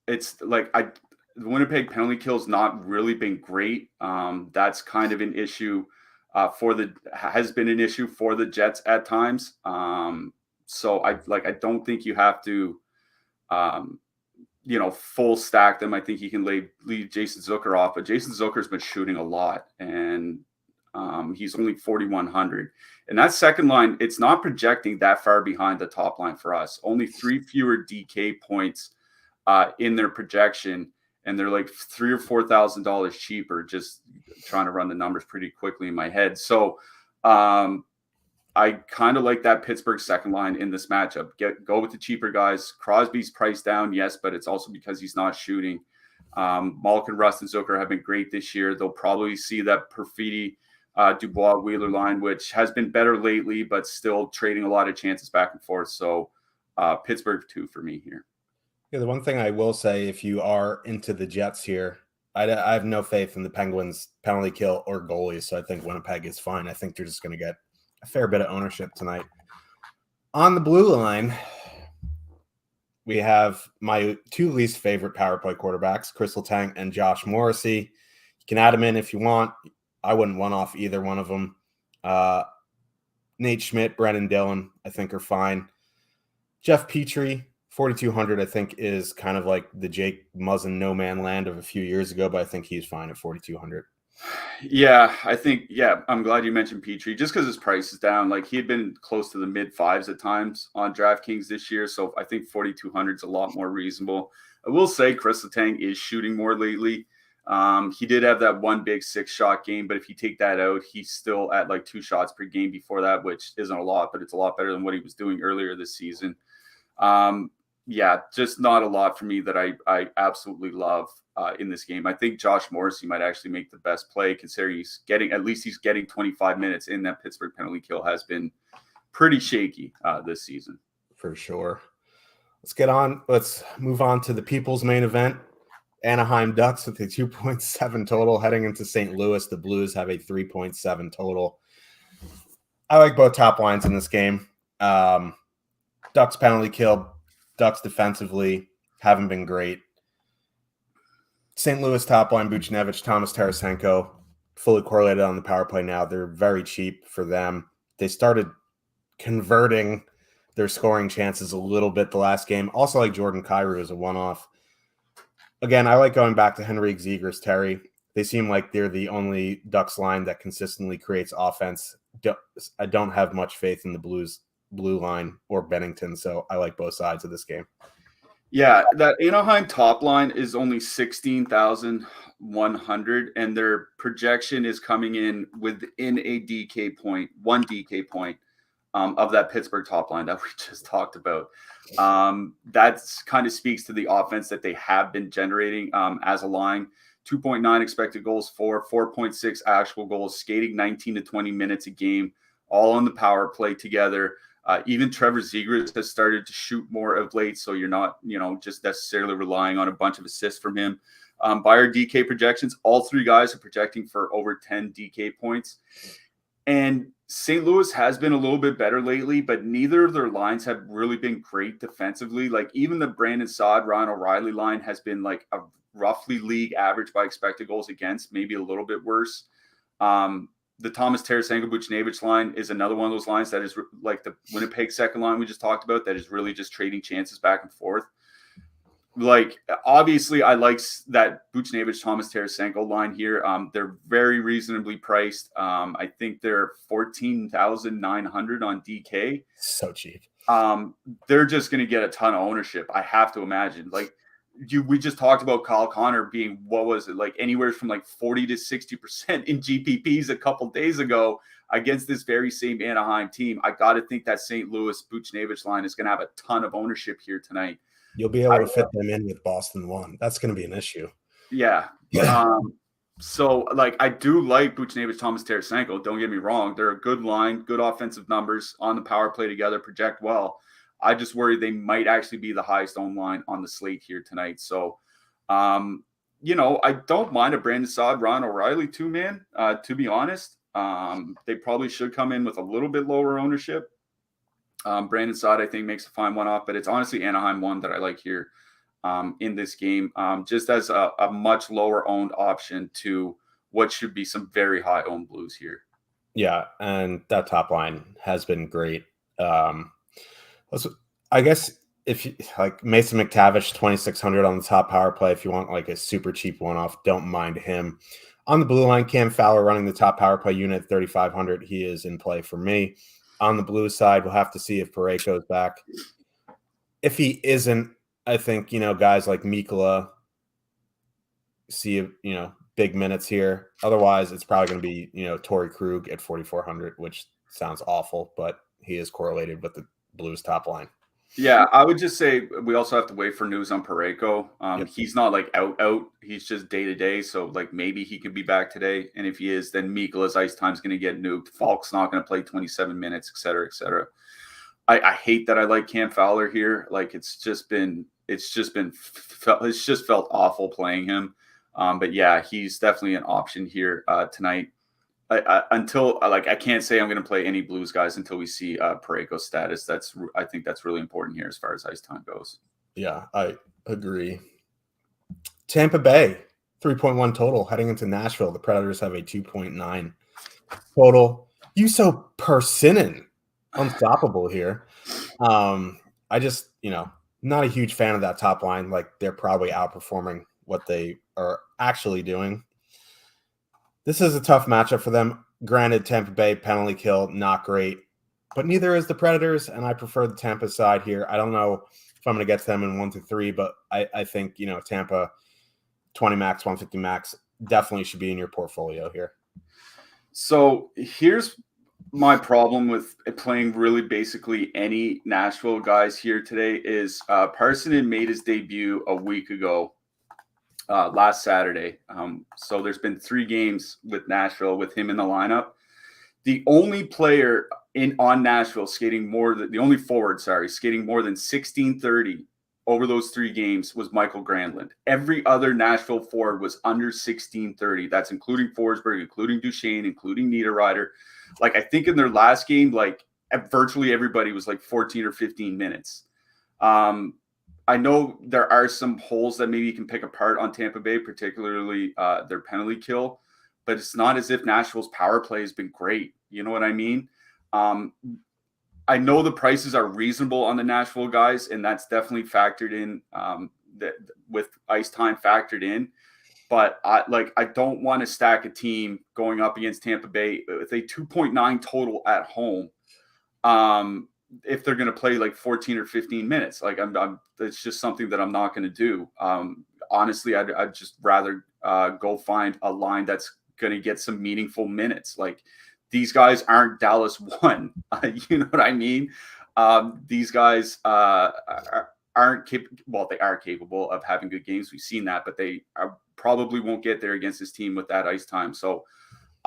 It's like the Winnipeg penalty kill's not really been great. That's kind of an issue has been an issue for the Jets at times. So I don't think you have to full stack them. I think you can leave Jason Zucker off, but Jason Zucker's been shooting a lot, and he's only 4,100. And that second line, it's not projecting that far behind the top line for us. Only 3 fewer DK points in their projection, and they're like $3,000 or $4,000 cheaper. Just trying to run the numbers pretty quickly in my head. So I kind of like that Pittsburgh second line in this matchup. Go with the cheaper guys. Crosby's priced down, yes, but it's also because he's not shooting. Malkin, Rust, and Zucker have been great this year. They'll probably see that Perfidi, Dubois, Wheeler line, which has been better lately, but still trading a lot of chances back and forth. So Pittsburgh 2 for me here. Yeah, the one thing I will say, if you are into the Jets here, I have no faith in the Penguins' penalty kill or goalies, so I think Winnipeg is fine. I think they're just going to get a fair bit of ownership tonight. On the blue line, we have my 2 least favorite power play quarterbacks, Chris Letang and Josh Morrissey. You can add them in if you want. I wouldn't one off either one of them. Nate Schmidt, Brennan Dillon, I think are fine. Jeff Petrie, 4,200, I think, is kind of like the Jake Muzzin no man land of a few years ago, but I think he's fine at 4,200. Yeah, I'm glad you mentioned Petrie just because his price is down. Like, he had been close to the mid 5s at times on DraftKings this year, so I think 4,200 is a lot more reasonable. I will say Chris Letang is shooting more lately. He did have that one big 6-shot game, but if you take that out, he's still at like 2 shots per game before that, which isn't a lot, but it's a lot better than what he was doing earlier this season. Just not a lot for me that I absolutely love in this game. I think Josh Morrissey might actually make the best play, considering he's getting 25 minutes in. That Pittsburgh penalty kill has been pretty shaky this season. For sure. Let's move on to the people's main event. Anaheim Ducks with a 2.7 total heading into St. Louis. The Blues have a 3.7 total. I like both top lines in this game. Ducks penalty kill. Ducks defensively haven't been great. St. Louis top line, Buchnevich, Thomas Tarasenko, fully correlated on the power play now. They're very cheap for them. They started converting their scoring chances a little bit the last game. Also like Jordan Kyrou as a one-off. Again, I like going back to Henrique Zegras, Terry. They seem like they're the only Ducks line that consistently creates offense. I don't have much faith in the Blues blue line or Bennington, so I like both sides of this game. Yeah, that Anaheim top line is only 16,100, and their projection is coming in within a DK point, 1 DK point of that Pittsburgh top line that we just talked about. That's kind of speaks to the offense that they have been generating as a line. 2.9 expected goals for, 4.6 actual goals, skating 19 to 20 minutes a game, all on the power play together. Even Trevor Zegras has started to shoot more of late, so you're not, just necessarily relying on a bunch of assists from him. By our DK projections, all three guys are projecting for over 10 DK points. And St. Louis has been a little bit better lately, but neither of their lines have really been great defensively. Like even the Brandon Saad, Ryan O'Reilly line has been like a roughly league average by expected goals against, maybe a little bit worse. The Thomas Tarasenko Buchnevich line is another one of those lines that is like the Winnipeg second line we just talked about, that is really just trading chances back and forth. Like, obviously, I like that Buchnevich Thomas Tarasenko line here. They're very reasonably priced. I think they're 14,900 on DK. So cheap. They're just going to get a ton of ownership, I have to imagine. Like, we just talked about Kyle Connor being, what was it, like anywhere from like 40 to 60% in GPPs a couple days ago against this very same Anaheim team. I got to think that St. Louis Buchnevich line is going to have a ton of ownership here tonight. You'll be able to fit them in with Boston 1. That's going to be an issue. Yeah. So, like, I do like Buchnevich, Thomas Tarasenko. Don't get me wrong. They're a good line, good offensive numbers on the power play together, project well. I just worry they might actually be the highest owned line on the slate here tonight. So, I don't mind a Brandon Saad, Ron O'Reilly too, man, to be honest. They probably should come in with a little bit lower ownership. Brandon Saad, I think, makes a fine one-off, but it's honestly Anaheim one that I like here in this game, just as a much lower-owned option to what should be some very high-owned Blues here. Yeah, and that top line has been great. I guess if you like Mason McTavish, 2,600 on the top power play, if you want like a super cheap one-off, don't mind him. On the blue line, Cam Fowler running the top power play unit, 3,500. He is in play for me. On the blue side, we'll have to see if Parayko's back. If he isn't, I think, guys like Mikkola see, big minutes here. Otherwise, it's probably going to be, Torrey Krug at 4,400, which sounds awful, but he is correlated with the Blues top line. Yeah, I would just say we also have to wait for news on Parayko. Yep. He's not like out. He's just day to day. So like maybe he could be back today. And if he is, then Mikkola's ice time's going to get nuked. Falk's not going to play 27 minutes, et cetera, et cetera. I hate that I like Cam Fowler here. Like it's just felt awful playing him. But yeah, he's definitely an option here tonight. I can't say I'm going to play any Blues guys until we see Parayko's status. I think that's really important here as far as ice time goes. Yeah, I agree. Tampa Bay, 3.1 total heading into Nashville. The Predators have a 2.9 total. Juuso Pärssinen, unstoppable here. I just, not a huge fan of that top line. Like they're probably outperforming what they are actually doing. This is a tough matchup for them. Granted, Tampa Bay penalty kill, not great, but neither is the Predators, and I prefer the Tampa side here. I don't know if I'm going to get to them in 1 through 3, but I think, Tampa 20 max, 150 max definitely should be in your portfolio here. So here's my problem with playing really basically any Nashville guys here today is Pärssinen made his debut a week ago. Last Saturday. So there's been 3 games with Nashville with him in the lineup. The only player on Nashville the only forward skating more than 16:30 over those 3 games was Michael Granlund. Every other Nashville forward was under 16:30. That's including Forsberg, including Duchesne, including Niederreiter. Like I think in their last game, like virtually everybody was like 14 or 15 minutes. I know there are some holes that maybe you can pick apart on Tampa Bay, particularly their penalty kill, but it's not as if Nashville's power play has been great. You know what I mean? I know the prices are reasonable on the Nashville guys, and that's definitely factored in with ice time factored in. But I don't want to stack a team going up against Tampa Bay with a 2.9 total at home. If they're going to play like 14 or 15 minutes, like it's just something that I'm not going to do. Honestly, I'd just rather go find a line that's going to get some meaningful minutes. Like these guys aren't Dallas 1. You know what I mean? These guys aren't capable. Well, they are capable of having good games. We've seen that, but they probably won't get there against this team with that ice time. So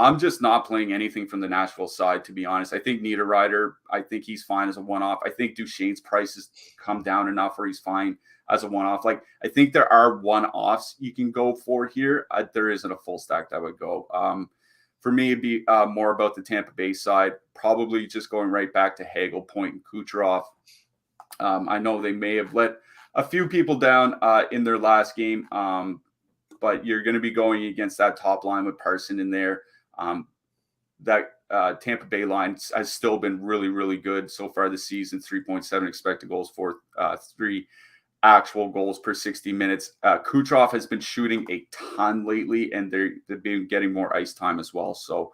I'm just not playing anything from the Nashville side, to be honest. I think Niederreiter, I think he's fine as a one-off. I think Duchesne's price has come down enough where he's fine as a one-off. Like, I think there are one-offs you can go for here. There isn't a full stack that would go. For me, it'd be more about the Tampa Bay side, probably just going right back to Hagel, Point, and Kucherov. I know they may have let a few people down in their last game, but you're going to be going against that top line with Parson in there. That Tampa Bay line has still been really, really good so far this season. 3.7 expected goals for 3 actual goals per 60 minutes. Kucherov has been shooting a ton lately, and they've been getting more ice time as well. So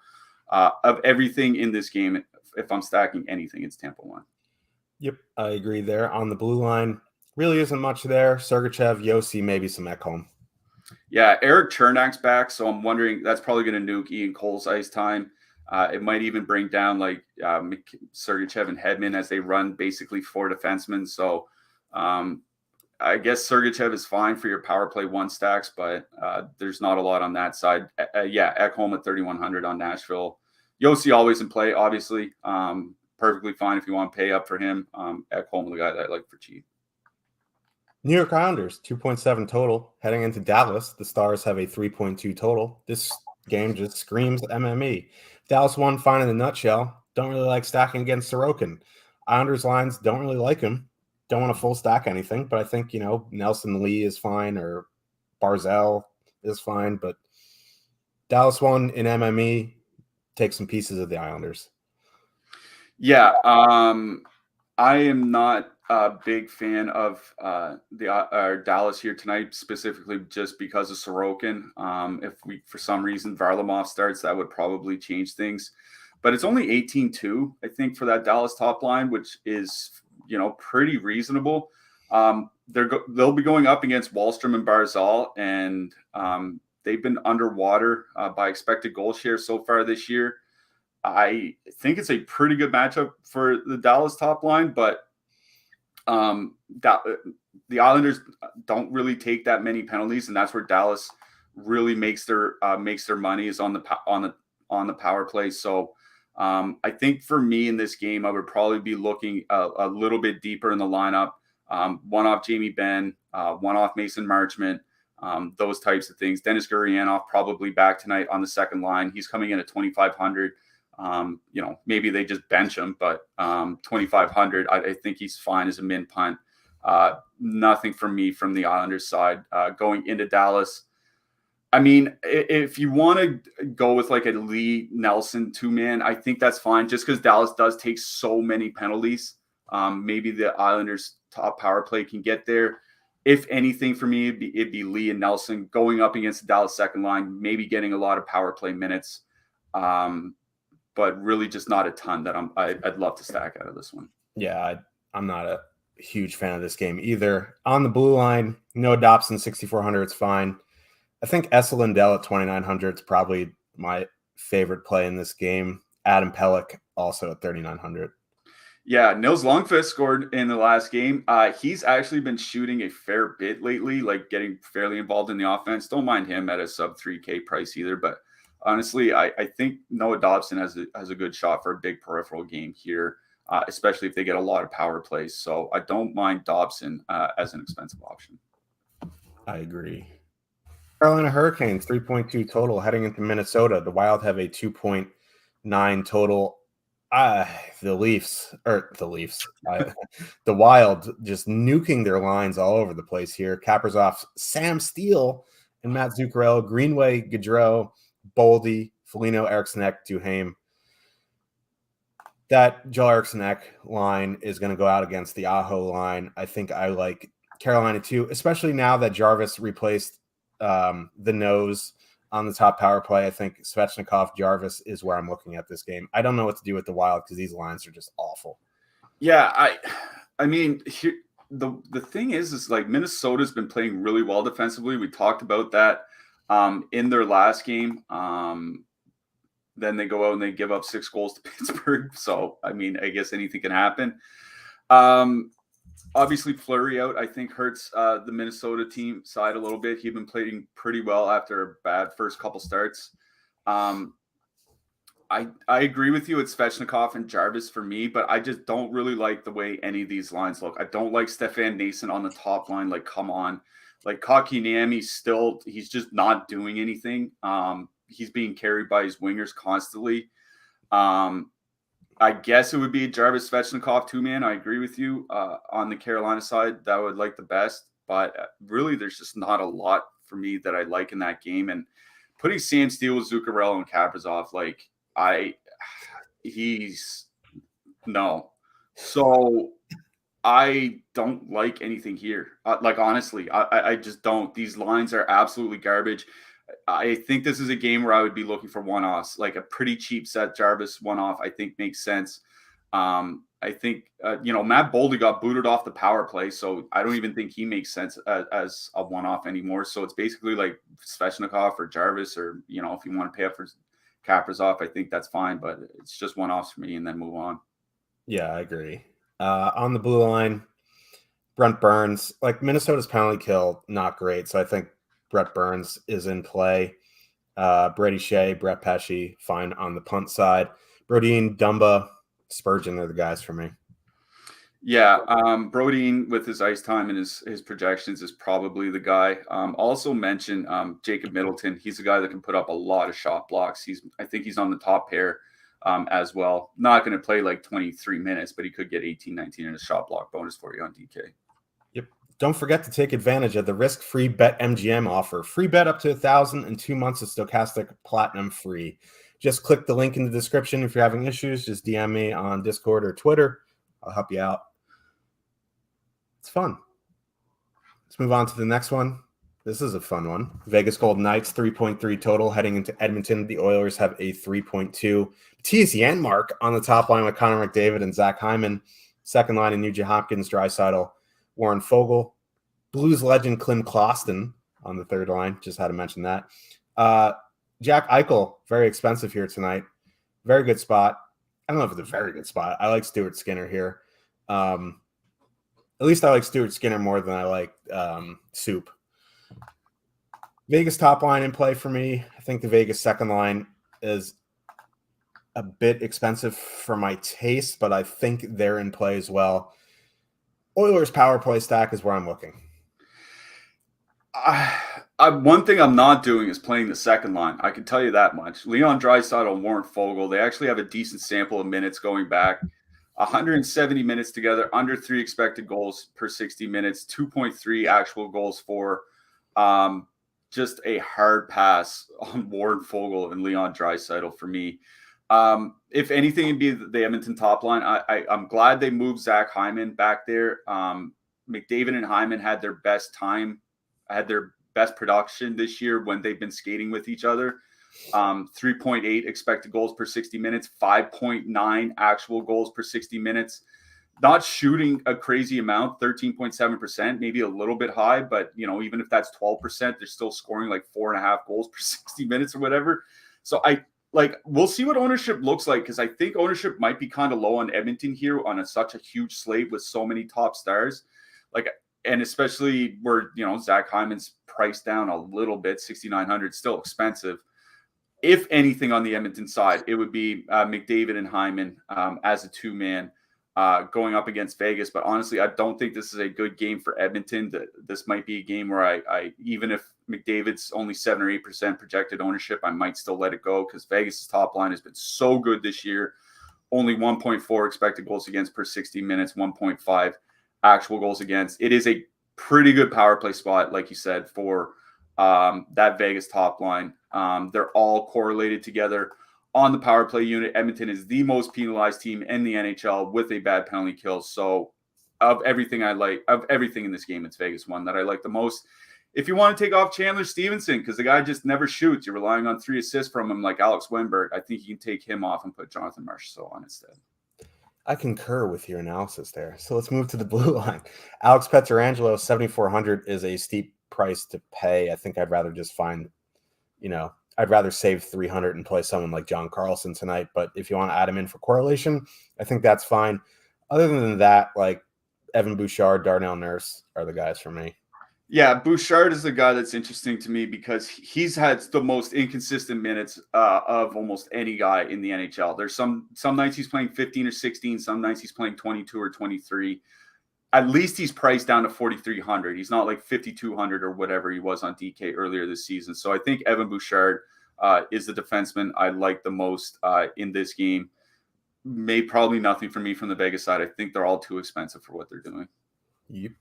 of everything in this game, if I'm stacking anything, it's Tampa 1. Yep, I agree there. On the blue line, really isn't much there. Sergachev, Yossi, maybe some Ekholm. Yeah, Eric Chernak's back, so I'm wondering that's probably going to nuke Ian Cole's ice time. It might even bring down like Sergachev and Hedman as they run basically 4 defensemen. So I guess Sergachev is fine for your power play 1 stacks, but there's not a lot on that side. Ekholm at 3,100 on Nashville. Yossi always in play, obviously. Perfectly fine if you want to pay up for him. Ekholm, the guy that I like for cheap. New York Islanders, 2.7 total. Heading into Dallas, the Stars have a 3.2 total. This game just screams MME. Dallas won fine in a nutshell. Don't really like stacking against Sorokin. Islanders lines don't really like him. Don't want to full stack anything, but I think, Nelson Lee is fine or Barzell is fine, but Dallas won in MME. Take some pieces of the Islanders. Yeah, I am not a big fan of Dallas here tonight, specifically just because of Sorokin. If we, for some reason, Varlamov starts, that would probably change things. But it's only 18-2, I think, for that Dallas top line, which is, pretty reasonable. They'll be going up against Wahlstrom and Barzal, and they've been underwater by expected goal share so far this year. I think it's a pretty good matchup for the Dallas top line, but the Islanders don't really take that many penalties, and that's where Dallas really makes their money is on the power play. So I think for me in this game, I would probably be looking a little bit deeper in the lineup. One off Jamie Benn, one off Mason Marchment, those types of things. Dennis Gurianov probably back tonight on the second line. He's coming in at 2,500. Maybe they just bench him, but 2,500, I think he's fine as a min punt. Nothing from me from the Islanders side. Going into Dallas, I mean, if you want to go with like a Lee Nelson 2-man, I think that's fine just because Dallas does take so many penalties. Maybe the Islanders top power play can get there. If anything for me, it'd be Lee and Nelson going up against the Dallas second line, maybe getting a lot of power play minutes. But really just not a ton that I'd love to stack out of this one. Yeah, I'm not a huge fan of this game either. On the blue line, Noah Dobson, 6,400, it's fine. I think Esa Lindell at 2,900 is probably my favorite play in this game. Adam Pelech also at 3,900. Yeah, Nils Lundqvist scored in the last game. He's actually been shooting a fair bit lately, like getting fairly involved in the offense. Don't mind him at a sub 3K price either, but honestly, I think Noah Dobson has a good shot for a big peripheral game here, especially if they get a lot of power plays. So I don't mind Dobson as an expensive option. I agree. Carolina Hurricanes, 3.2 total heading into Minnesota. The Wild have a 2.9 total. The Wild just nuking their lines all over the place here. Kaprizov, Sam Steele, and Matt Zuccarello, Greenway, Gaudreau, Boldy, Foligno, Eriksson, Duhaime. That Joel Eriksson line is going to go out against the Aho line. I think I like Carolina too, especially now that Jarvis replaced the nose on the top power play. I think Svechnikov, Jarvis is where I'm looking at this game. I don't know what to do with the Wild because these lines are just awful. Yeah, I mean, here, the thing is like Minnesota's been playing really well defensively. We talked about that in their last game. Then they go out and they give up 6 goals to Pittsburgh. So, I mean, I guess anything can happen. Obviously, Fleury out, I think, hurts the Minnesota team side a little bit. He'd been playing pretty well after a bad first couple starts. I agree with you. It's Svechnikov and Jarvis for me, but I just don't really like the way any of these lines look. I don't like Stefan Nason on the top line. Like, come on. Like, Kotkaniemi he's just not doing anything. He's being carried by his wingers constantly. I guess it would be Jarvis Svechnikov two-man. I agree with you. On the Carolina side, that would like the best. But really, there's just not a lot for me that I like in that game. And putting Sam Steele with Zuccarello and Kaprizov, like, no. So I don't like anything here. Like, honestly, I just don't. These lines are absolutely garbage. I think this is a game where I would be looking for one-offs, like a pretty cheap set Jarvis one-off. I think makes sense. I think, Matt Boldy got booted off the power play, so I don't even think he makes sense as a one-off anymore. So it's basically like Svechnikov or Jarvis, or, if you want to pay up for Kaprizov, I think that's fine, but it's just one-offs for me and then move on. Yeah, I agree. On the blue line, Brent Burns, like Minnesota's penalty kill, not great. So I think Brett Burns is in play. Brady Shea, Brett Pesce, fine on the punt side. Brodin, Dumba, Spurgeon are the guys for me. Yeah, Brodin with his ice time and his projections is probably the guy. Also mention Jacob Middleton. He's a guy that can put up a lot of shot blocks. I think he's on the top pair as well. Not going to play like 23 minutes, but he could get 18, 19 in a shot block bonus for you on DK. Yep. Don't forget to take advantage of the risk-free BetMGM offer. Free bet up to $1,000 and 2 months of Stokastic Platinum free. Just click the link in the description. If you're having issues, just DM me on Discord or Twitter. I'll help you out. It's fun. Let's move on to the next one. This is a fun one. Vegas Golden Knights, 3.3 total heading into Edmonton. The Oilers have a 3.2. Mattias Janmark on the top line with Connor McDavid and Zach Hyman. Second line in Nugent Hopkins, Draisaitl, Warren Fogle. Blues legend Klim Kostin on the third line. Just had to mention that. Jack Eichel, very expensive here tonight. Very good spot. I don't know if it's a very good spot. I like Stuart Skinner here. At least I like Stuart Skinner more than I like Soup. Vegas top line in play for me. I think the Vegas second line is a bit expensive for my taste, but I think they're in play as well. Oilers power play stack is where I'm looking. One thing I'm not doing is playing the second line. I can tell you that much. Leon Draisaitl and Warren Fogle, they actually have a decent sample of minutes going back. 170 minutes together, under 3 expected goals per 60 minutes, 2.3 actual goals for. Just a hard pass on Warren Fogle and Leon Draisaitl for me. If anything, it'd be the Edmonton top line. I'm glad they moved Zach Hyman back there. McDavid and Hyman had their best time, had their best production this year when they've been skating with each other. 3.8 expected goals per 60 minutes, 5.9 actual goals per 60 minutes. Not shooting a crazy amount, 13.7%, maybe a little bit high, but even if that's 12%, they're still scoring like 4.5 goals per 60 minutes or whatever. So we'll see what ownership looks like, because I think ownership might be kind of low on Edmonton here on such a huge slate with so many top stars. And especially where, Zach Hyman's priced down a little bit, 6,900, still expensive. If anything on the Edmonton side, it would be McDavid and Hyman as a two-man going up against Vegas. But honestly, I don't think this is a good game for Edmonton. This might be a game where I even if McDavid's only 7 or 8% projected ownership, I might still let it go, because Vegas' top line has been so good this year. Only 1.4 expected goals against per 60 minutes, 1.5 actual goals against. It is a pretty good power play spot, like you said, for that Vegas top line. They're all correlated together on the power play unit. Edmonton is the most penalized team in the NHL with a bad penalty kill. So of everything in this game, it's Vegas one that I like the most. If you want to take off Chandler Stevenson, because the guy just never shoots, you're relying on 3 assists from him like Alex Weinberg, I think you can take him off and put Jonathan Marchessault on instead. I concur with your analysis there. So let's move to the blue line. Alex Pietrangelo, 7,400 is a steep price to pay. I think I'd rather just find, I'd rather save 300 and play someone like John Carlson tonight. But if you want to add him in for correlation, I think that's fine. Other than that, like Evan Bouchard, Darnell Nurse are the guys for me. Yeah, Bouchard is the guy that's interesting to me because he's had the most inconsistent minutes of almost any guy in the NHL. There's some nights he's playing 15 or 16, some nights he's playing 22 or 23. At least he's priced down to 4,300. He's not like 5,200 or whatever he was on DK earlier this season. So I think Evan Bouchard is the defenseman I like the most in this game. Made probably nothing for me from the Vegas side. I think they're all too expensive for what they're doing. Yep.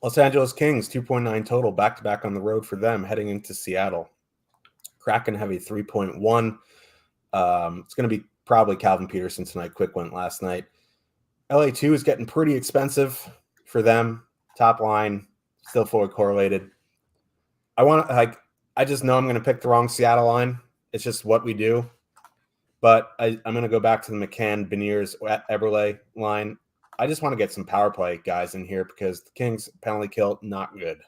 Los Angeles Kings, 2.9 total, back-to-back on the road for them, heading into Seattle. Kraken have a 3.1. It's going to be probably Calvin Peterson tonight. Quick went last night. LA2 is getting pretty expensive for them. Top line, still fully correlated. I just know I'm going to pick the wrong Seattle line. It's just what we do. But I'm going to go back to the McCann, Beniers, Eberle line. I just want to get some power play guys in here because the Kings penalty kill, not good.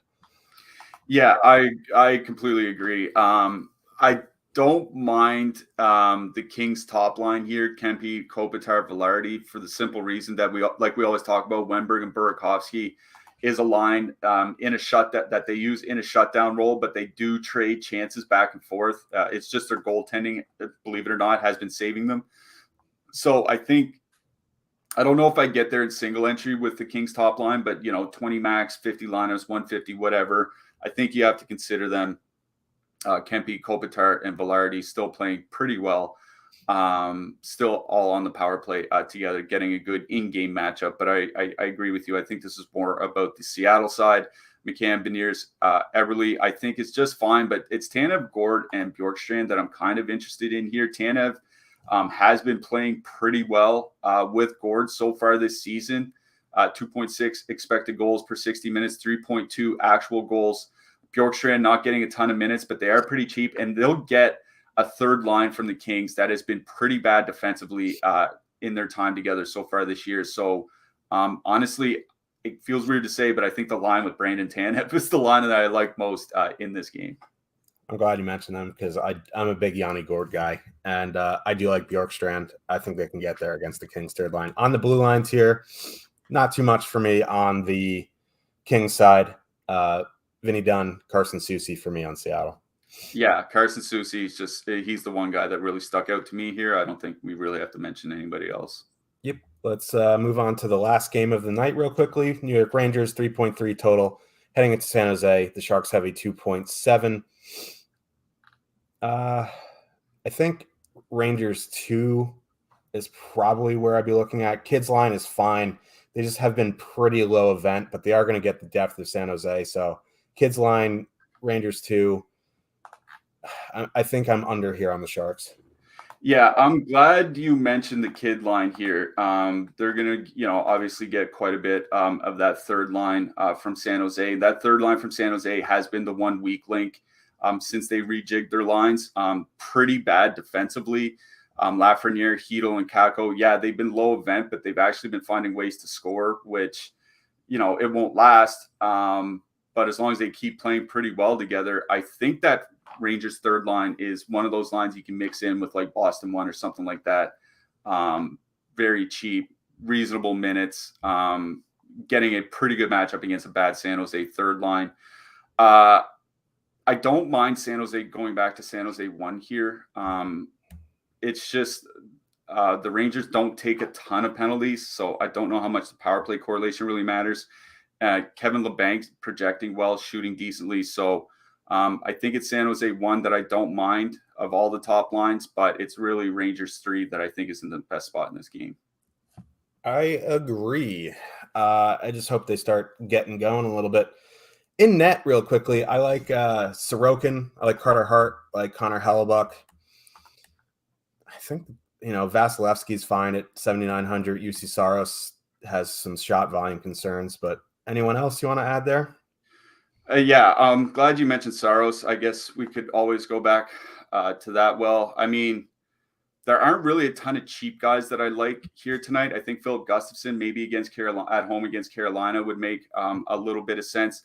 Yeah, I completely agree. I don't mind the Kings top line here, Kempe, Kopitar, Velarde, for the simple reason that we always talk about, Wenberg and Burakovsky is a line in a that they use in a shutdown role, but they do trade chances back and forth. It's just their goaltending, believe it or not, has been saving them. So I don't know if I get there in single entry with the Kings top line, but 20 max, 50 lineups, 150, whatever. I think you have to consider them. Kempe, Kopitar, and Velarde still playing pretty well. Still all on the power play together, getting a good in-game matchup. But I agree with you. I think this is more about the Seattle side. McCann, Beniers, Eberle, I think it's just fine. But it's Tanev, Gord, and Bjorkstrand that I'm kind of interested in here. Tanev has been playing pretty well with Gord so far this season. 2.6 expected goals per 60 minutes, 3.2 actual goals. Bjorkstrand not getting a ton of minutes, but they are pretty cheap, and they'll get a third line from the Kings that has been pretty bad defensively in their time together so far this year. So honestly, it feels weird to say, but I think the line with Brandon Tanev is the line that I like most in this game. I'm glad you mentioned them because I'm a big Yanni Gord guy, and I do like Bjorkstrand. I think they can get there against the Kings third line. On the blue lines here, not too much for me on the Kings side. Vinny Dunn, Carson Soucy for me on Seattle. Yeah, Carson Soucy he's the one guy that really stuck out to me here. I don't think we really have to mention anybody else. Yep. Let's move on to the last game of the night real quickly. New York Rangers, 3.3 total. Heading into San Jose, the Sharks have a 2.7. I think Rangers 2 is probably where I'd be looking at. Kids line is fine. They just have been pretty low event, but they are going to get the depth of San Jose. So Kids line, Rangers 2. I think I'm under here on the Sharks. Yeah, I'm glad you mentioned the kid line here. They're going to, obviously get quite a bit of that third line from San Jose. That third line from San Jose has been the one weak link since they rejigged their lines. Pretty bad defensively. Lafreniere, Hedl, and Kako, yeah, they've been low event, but they've actually been finding ways to score, which, it won't last. But as long as they keep playing pretty well together, I think that Rangers third line is one of those lines you can mix in with like Boston 1 or something like that. Very cheap, reasonable minutes, getting a pretty good matchup against a bad San Jose third line. I don't mind San Jose going back to San Jose 1 here. It's just the Rangers don't take a ton of penalties, so I don't know how much the power play correlation really matters. Kevin LeBank's projecting well, shooting decently. So I think it's San Jose 1 that I don't mind of all the top lines, but it's really Rangers 3 that I think is in the best spot in this game. I agree. I just hope they start getting going a little bit. In net, real quickly, I like Sorokin. I like Carter Hart. I like Connor Hellebuck. I think, Vasilevsky's fine at 7,900. UC Saros has some shot volume concerns, but anyone else you want to add there? Yeah, I'm glad you mentioned Saros. I guess we could always go back to that. Well, I mean, there aren't really a ton of cheap guys that I like here tonight. I think Philip Gustafson, maybe against Carolina at home against Carolina, would make a little bit of sense.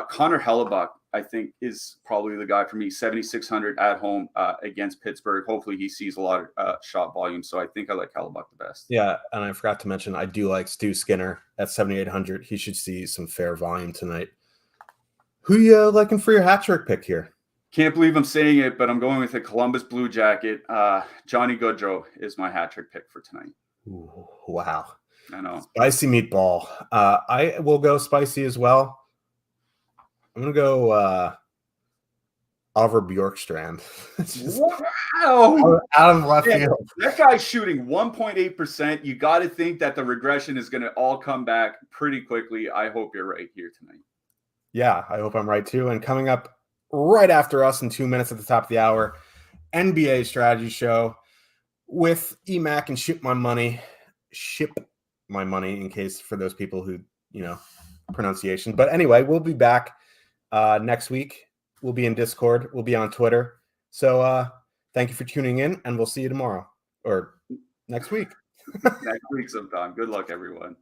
Connor Hellebuck, I think, is probably the guy for me. 7,600 at home against Pittsburgh. Hopefully, he sees a lot of shot volume. So I think I like Hellebuck the best. Yeah, and I forgot to mention I do like Stu Skinner at 7,800. He should see some fair volume tonight. Who you liking for your hat trick pick here? Can't believe I'm saying it, but I'm going with a Columbus Blue Jacket. Johnny Gaudreau is my hat trick pick for tonight. Ooh, wow. I know. Spicy meatball. I will go spicy as well. I'm going to go Oliver Bjorkstrand. Wow. Out of left field. That guy's shooting 1.8%. You got to think that the regression is going to all come back pretty quickly. I hope you're right here tonight. Yeah, I hope I'm right too. And coming up right after us in 2 minutes at the top of the hour, NBA strategy show with EMAC and Ship My Money in case for those people who, pronunciation. But anyway, we'll be back next week. We'll be in Discord. We'll be on Twitter. So thank you for tuning in, and we'll see you tomorrow or next week. Next week sometime. Good luck, everyone.